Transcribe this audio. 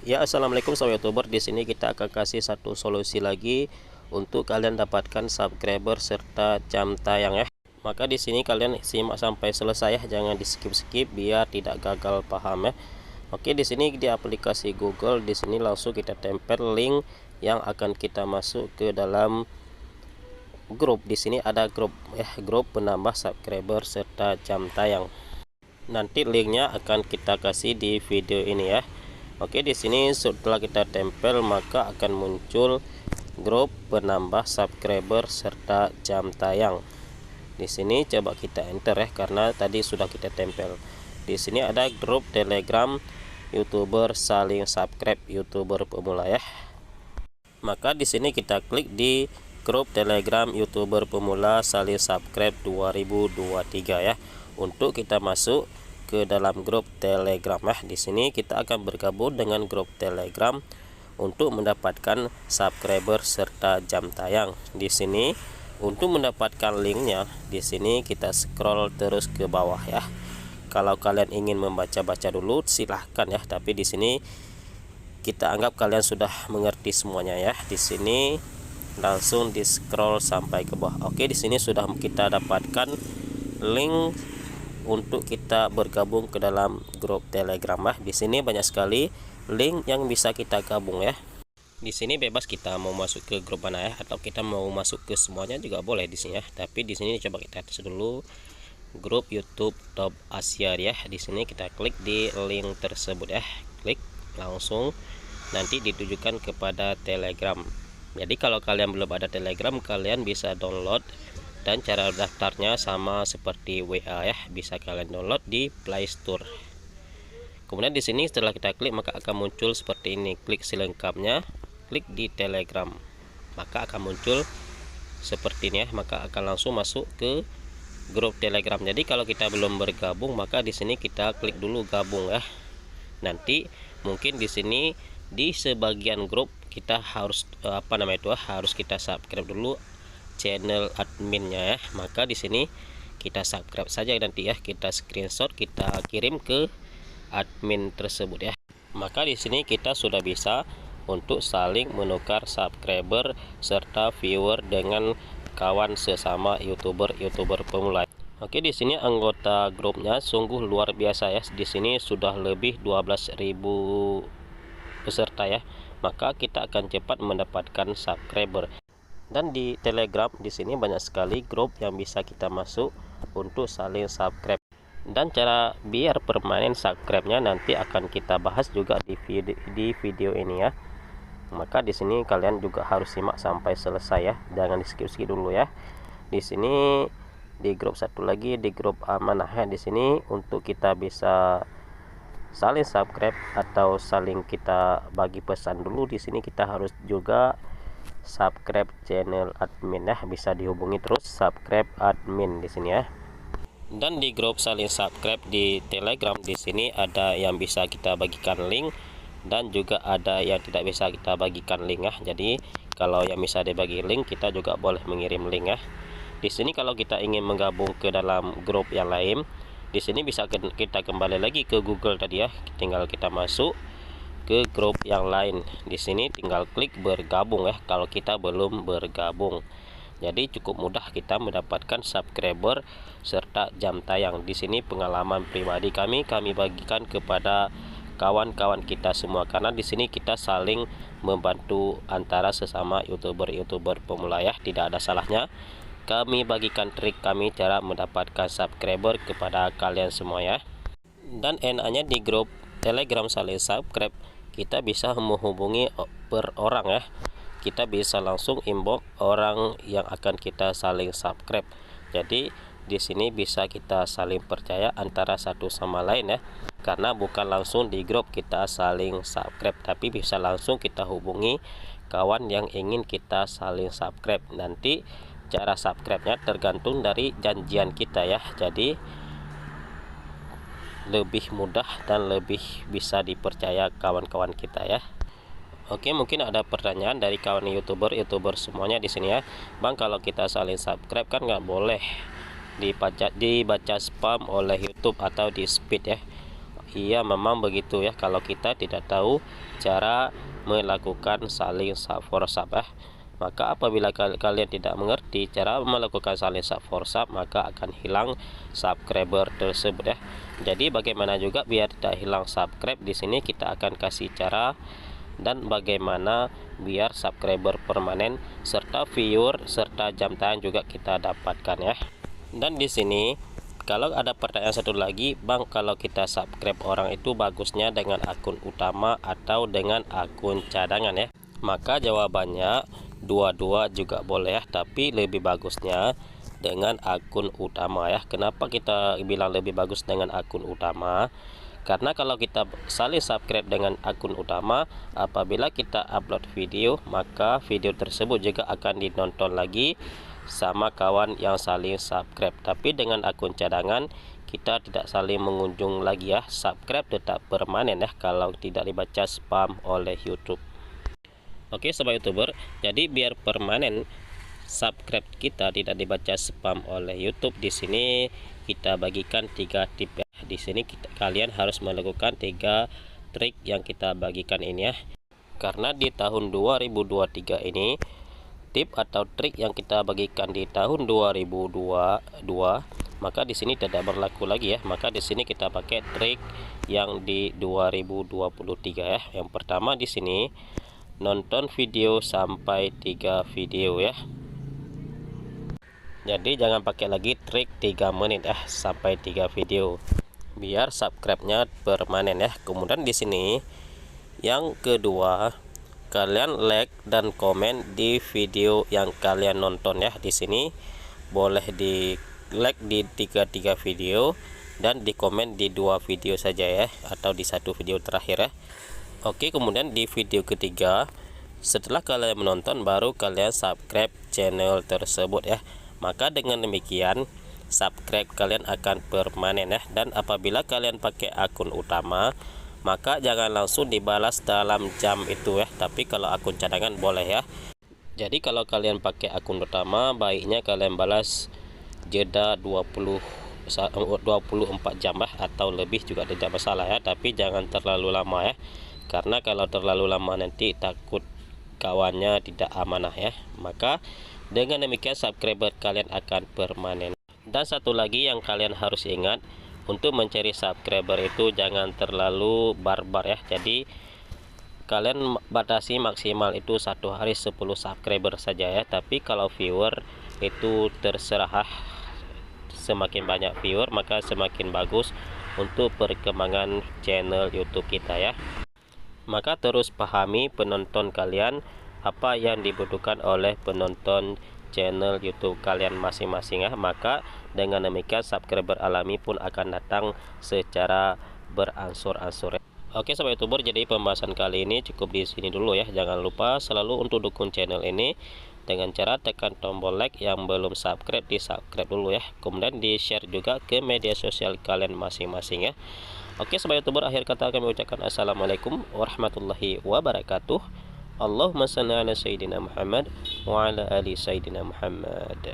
Ya, assalamualaikum sobat youtuber. Di sini kita akan kasih satu solusi lagi untuk kalian dapatkan subscriber serta jam tayang ya. Maka di sini kalian simak sampai selesai ya, jangan di skip biar tidak gagal paham ya. Oke, di sini di aplikasi Google, di sini langsung kita tempel link yang akan kita masuk ke dalam grup. Di sini ada grup ya, grup penambah subscriber serta jam tayang. Nanti linknya akan kita kasih di video ini ya. Oke, di sini setelah kita tempel maka akan muncul grup penambah subscriber serta jam tayang. Di sini coba kita enter ya, karena tadi sudah kita tempel. Di sini ada grup Telegram YouTuber saling subscribe YouTuber pemula ya. Maka di sini kita klik di grup Telegram YouTuber pemula saling subscribe 2023 ya, untuk kita masuk ke dalam grup Telegram ya. Di sini kita akan bergabung dengan grup Telegram untuk mendapatkan subscriber serta jam tayang. Di sini untuk mendapatkan linknya, di sini kita scroll terus ke bawah ya. Kalau kalian ingin membaca-baca dulu silahkan ya, tapi di sini kita anggap kalian sudah mengerti semuanya ya. Di sini langsung di scroll sampai ke bawah. Oke, di sini sudah kita dapatkan link untuk kita bergabung ke dalam grup Telegram ya. Di sini banyak sekali link yang bisa kita gabung ya. Di sini bebas kita mau masuk ke grup mana ya, atau kita mau masuk ke semuanya juga boleh di sini ya. Tapi di sini coba kita tes dulu grup YouTube Top Asia ya. Di sini kita klik di link tersebut ya. Klik langsung nanti ditujukan kepada Telegram. Jadi kalau kalian belum ada Telegram, kalian bisa download, dan cara daftarnya sama seperti WA ya, bisa kalian download di Play Store. Kemudian di sini setelah kita klik maka akan muncul seperti ini, klik selengkapnya, klik di Telegram, maka akan muncul seperti ini ya, maka akan langsung masuk ke grup Telegram. Jadi kalau kita belum bergabung maka di sini kita klik dulu gabung ya. Nanti mungkin di sini di sebagian grup kita harus harus kita subscribe dulu channel adminnya ya. Maka di sini kita subscribe saja nanti ya, kita screenshot, kita kirim ke admin tersebut ya. Maka di sini kita sudah bisa untuk saling menukar subscriber serta viewer dengan kawan sesama youtuber pemula. Oke, di sini anggota grupnya sungguh luar biasa ya. Di sini sudah lebih 12.000 peserta ya. Maka kita akan cepat mendapatkan subscriber. Dan di Telegram di sini banyak sekali grup yang bisa kita masuk untuk saling subscribe. Dan cara biar permanen subscribe-nya nanti akan kita bahas juga di video ini ya. Maka di sini kalian juga harus simak sampai selesai ya, jangan di skip dulu ya. Di sini di grup satu lagi, di grup amanah ya. Di sini untuk kita bisa saling subscribe atau saling kita bagi pesan dulu, di sini kita harus juga subscribe channel admin ya, bisa dihubungi terus subscribe admin di sini ya. Dan di grup saling subscribe di Telegram di sini ada yang bisa kita bagikan link, dan juga ada yang tidak bisa kita bagikan link ya. Jadi kalau yang bisa dibagi link, kita juga boleh mengirim link ya. Di sini kalau kita ingin menggabung ke dalam grup yang lain, di sini bisa kita kembali lagi ke Google tadi ya, tinggal kita masuk ke grup yang lain. Di sini tinggal klik bergabung ya kalau kita belum bergabung. Jadi cukup mudah kita mendapatkan subscriber serta jam tayang. Di sini pengalaman pribadi kami bagikan kepada kawan-kawan kita semua, karena di sini kita saling membantu antara sesama youtuber pemula ya. Tidak ada salahnya kami bagikan trik kami cara mendapatkan subscriber kepada kalian semua ya. Dan enaknya di grup Telegram saling subscribe, kita bisa menghubungi per orang ya. Kita bisa langsung inbox orang yang akan kita saling subscribe. Jadi di sini bisa kita saling percaya antara satu sama lain ya, karena bukan langsung di grup kita saling subscribe, tapi bisa langsung kita hubungi kawan yang ingin kita saling subscribe. Nanti cara subscribe-nya tergantung dari janjian kita ya. Jadi lebih mudah dan lebih bisa dipercaya kawan-kawan kita ya. Oke, mungkin ada pertanyaan dari kawan youtuber semuanya di sini ya. Bang, kalau kita saling subscribe kan nggak boleh dibaca spam oleh YouTube atau di speed ya. Iya, memang begitu ya, kalau kita tidak tahu cara melakukan saling sub for sub ya. Maka apabila kalian tidak mengerti cara melakukan saling sub for sub, maka akan hilang subscriber tersebut ya. Jadi bagaimana juga biar tidak hilang subscribe, di sini kita akan kasih cara dan bagaimana biar subscriber permanen serta viewer serta jam tayang juga kita dapatkan ya. Dan di sini kalau ada pertanyaan satu lagi, Bang, kalau kita subscribe orang itu bagusnya dengan akun utama atau dengan akun cadangan ya? Maka jawabannya dua-dua juga boleh ya, tapi lebih bagusnya dengan akun utama ya. Kenapa kita bilang lebih bagus dengan akun utama? Karena kalau kita saling subscribe dengan akun utama, apabila kita upload video, maka video tersebut juga akan ditonton lagi sama kawan yang saling subscribe. Tapi dengan akun cadangan kita tidak saling mengunjung lagi ya, subscribe tetap permanen ya kalau tidak dibaca spam oleh YouTube. Oke sobat YouTuber, jadi biar permanen subscribe kita tidak dibaca spam oleh YouTube, di sini kita bagikan 3 tip ya. Di sini kalian harus melakukan 3 trik yang kita bagikan ini ya. Karena di tahun 2023 ini tip atau trik yang kita bagikan di tahun 2022, maka di sini tidak berlaku lagi ya. Maka di sini kita pakai trik yang di 2023 ya. Yang pertama di sini nonton video sampai 3 video ya. Jadi jangan pakai lagi trik 3 menit ya, sampai 3 video biar subscribe-nya permanen ya. Kemudian di sini yang kedua, kalian like dan komen di video yang kalian nonton ya. Di sini boleh di like di 3 video dan di komen di 2 video saja ya, atau di 1 video terakhir ya. Oke, kemudian di video ketiga setelah kalian menonton baru kalian subscribe channel tersebut ya. Maka dengan demikian subscribe kalian akan permanen ya. Dan apabila kalian pakai akun utama, maka jangan langsung dibalas dalam jam itu ya, tapi kalau akun cadangan boleh ya. Jadi kalau kalian pakai akun utama, baiknya kalian balas jeda 24 jam ya, atau lebih juga tidak masalah ya, tapi jangan terlalu lama ya. Karena kalau terlalu lama nanti takut kawannya tidak amanah ya. Maka dengan demikian subscriber kalian akan permanen. Dan satu lagi yang kalian harus ingat, untuk mencari subscriber itu jangan terlalu barbar ya. Jadi kalian batasi maksimal itu 1 hari 10 subscriber saja ya. Tapi kalau viewer itu terserah, semakin banyak viewer maka semakin bagus untuk perkembangan channel YouTube kita ya. Maka terus pahami penonton kalian, apa yang dibutuhkan oleh penonton channel YouTube kalian masing-masing ya. Maka dengan demikian subscriber alami pun akan datang secara berangsur-angsur. Oke sobat YouTuber, jadi pembahasan kali ini cukup di sini dulu ya. Jangan lupa selalu untuk dukung channel ini dengan cara tekan tombol like, yang belum subscribe di subscribe dulu ya. Kemudian di share juga ke media sosial kalian masing-masing ya. Oke sobat YouTuber, akhir kata kami ucapkan assalamualaikum warahmatullahi wabarakatuh. Allahumma salli ala sayyidina Muhammad wa ala ali sayyidina Muhammad.